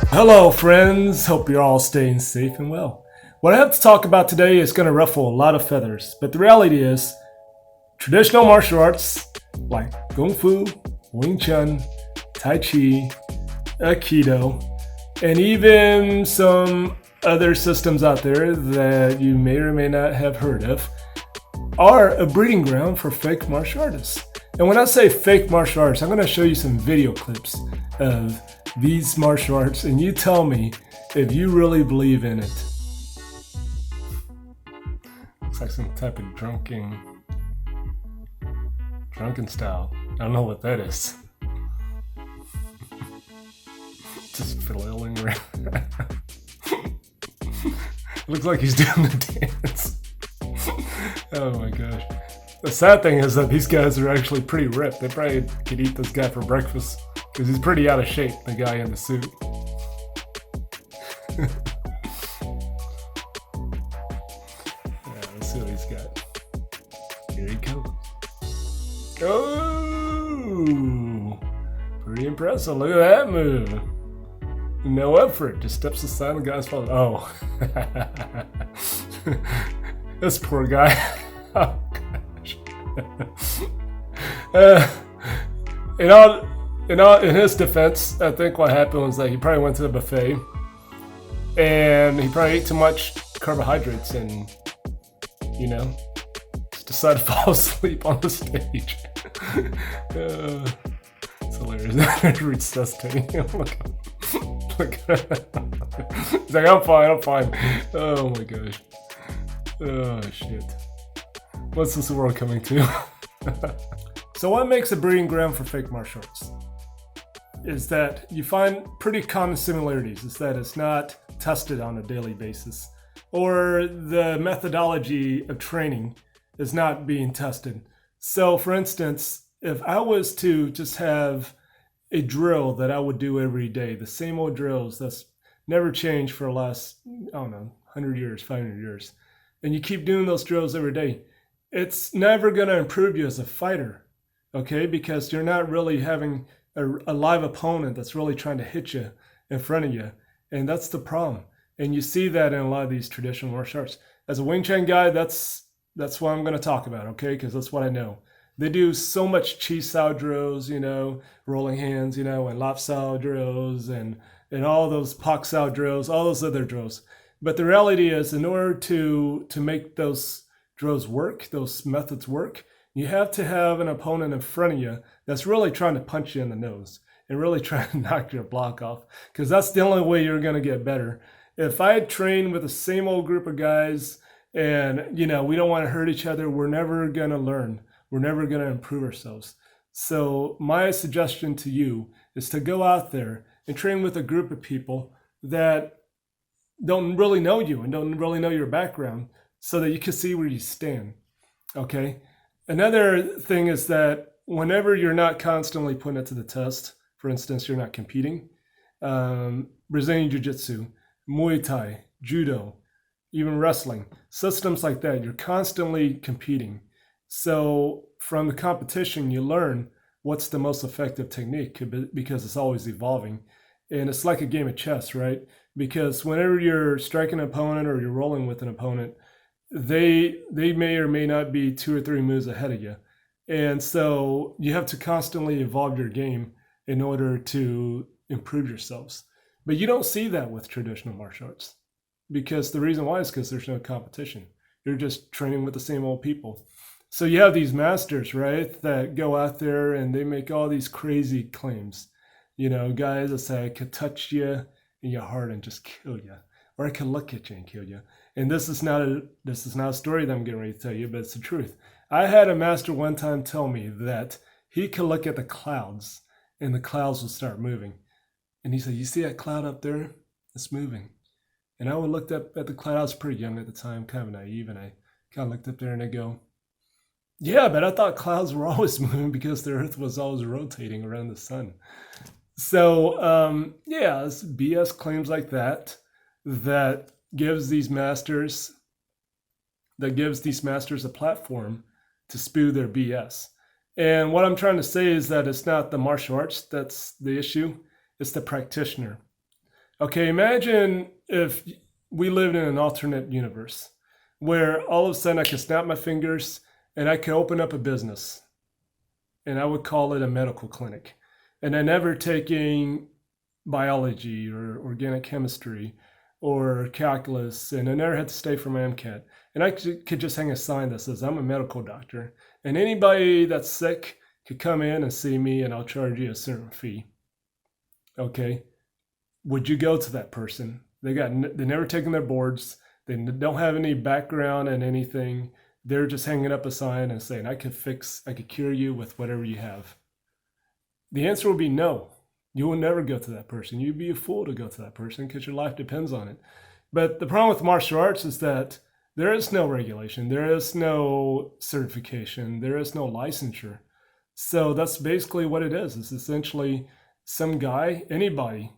Hello friends, hope you're all staying safe and well. What I have to talk about today is going to ruffle a lot of feathers, but the reality is traditional martial arts like Kung Fu, Wing Chun, Tai Chi, Aikido, and even some other systems out there that you may or may not have heard of are a breeding ground for fake martial artists. And when I say fake martial arts, I'm going to show you some video clips of these martial arts, and you tell me if you really believe in it. Looks like some type of drunken style. I don't know what that is. Just flailing around. Looks like he's doing the dance. Oh my gosh. The sad thing is that these guys are actually pretty ripped. They probably could eat this guy for breakfast because he's pretty out of shape, the guy in the suit. Yeah, let's see what he's got. Here he comes. Oh, pretty impressive. Look at that move. No effort, just steps aside and the guy's falling. Oh, this poor guy. Oh gosh. In his defense, I think what happened was that he probably went to the buffet and he probably ate too much carbohydrates and, just decided to fall asleep on the stage. It's hilarious. Resuscitating him. Look. He's like, I'm fine. Oh my gosh. Oh shit. What's this world coming to? So what makes a breeding ground for fake martial arts is that you find pretty common similarities, is that it's not tested on a daily basis, or the methodology of training is not being tested. So for instance, if I was to just have a drill that I would do every day, the same old drills that's never changed for the last, 100 years, 500 years, and you keep doing those drills every day, it's never going to improve you as a fighter, okay? Because you're not really having a live opponent that's really trying to hit you in front of you. And that's the problem. And you see that in a lot of these traditional martial arts. As a Wing Chun guy, that's what I'm going to talk about, okay? Because that's what I know. They do so much chi sao drills, rolling hands, and lap sao drills, and all those pak sao drills, all those other drills. But the reality is, in order to make those drills work, those methods work, you have to have an opponent in front of you that's really trying to punch you in the nose and really trying to knock your block off, because that's the only way you're going to get better. If I train with the same old group of guys and, we don't want to hurt each other, we're never going to learn. We're never going to improve ourselves. So my suggestion to you is to go out there and train with a group of people that don't really know you and don't really know your background, so that you can see where you stand, okay? Another thing is that whenever you're not constantly putting it to the test, for instance, you're not competing, Brazilian Jiu-Jitsu, Muay Thai, Judo, even wrestling, systems like that, you're constantly competing. So from the competition, you learn what's the most effective technique, because it's always evolving. And it's like a game of chess, right? Because whenever you're striking an opponent or you're rolling with an opponent, they may or may not be 2 or 3 moves ahead of you. And so you have to constantly evolve your game in order to improve yourselves. But you don't see that with traditional martial arts, because the reason why is because there's no competition. You're just training with the same old people. So you have these masters, right, that go out there and they make all these crazy claims. Guys that say, I could touch you in your heart and just kill you, or I could look at you and kill you. And this is not a story that I'm getting ready to tell you, but it's the truth. I had a master one time tell me that he could look at the clouds and the clouds would start moving. And he said, you see that cloud up there? It's moving. And I would look up at the cloud. I was pretty young at the time, kind of naive, and I kind of looked up there and I go, yeah, but I thought clouds were always moving because the earth was always rotating around the sun. So yeah, it's BS claims like that gives these masters a platform to spew their BS. And what I'm trying to say is that it's not the martial arts that's the issue, it's the practitioner. Okay, imagine if we lived in an alternate universe where all of a sudden I could snap my fingers and I could open up a business and I would call it a medical clinic. And I never taking biology or organic chemistry or calculus, and I never had to stay for my MCAT. And I could just hang a sign that says, I'm a medical doctor. And anybody that's sick could come in and see me, and I'll charge you a certain fee. Okay. Would you go to that person? They never taken their boards. They don't have any background in anything. They're just hanging up a sign and saying, I could cure you with whatever you have. The answer will be no. You will never go to that person. You'd be a fool to go to that person because your life depends on it. But the problem with martial arts is that there is no regulation, there is no certification, there is no licensure. So that's basically what it is. It's essentially some guy, anybody,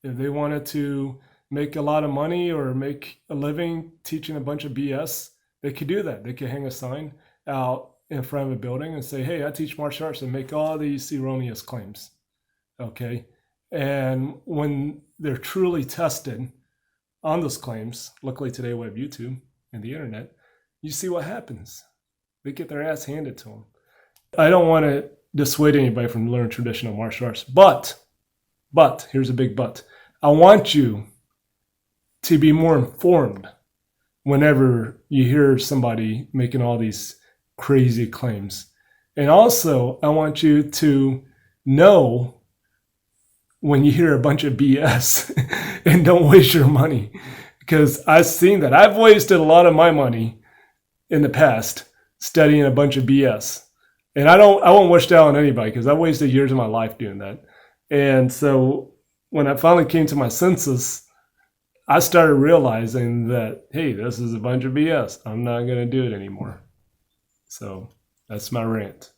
if they wanted to make a lot of money or make a living teaching a bunch of BS, they could do that. They could hang a sign out in front of a building and say, hey, I teach martial arts, and make all these erroneous claims. Okay. And when they're truly tested on those claims, luckily today we have YouTube and the internet, you see what happens. They get their ass handed to them. I don't want to dissuade anybody from learning traditional martial arts, but here's a big but. I want you to be more informed whenever you hear somebody making all these crazy claims. And also, I want you to know when you hear a bunch of BS and don't waste your money, because I've seen that. I've wasted a lot of my money in the past studying a bunch of BS, and I won't wish that on anybody because I wasted years of my life doing that. And so when I finally came to my senses, I started realizing that, hey, this is a bunch of BS. I'm not going to do it anymore. So that's my rant.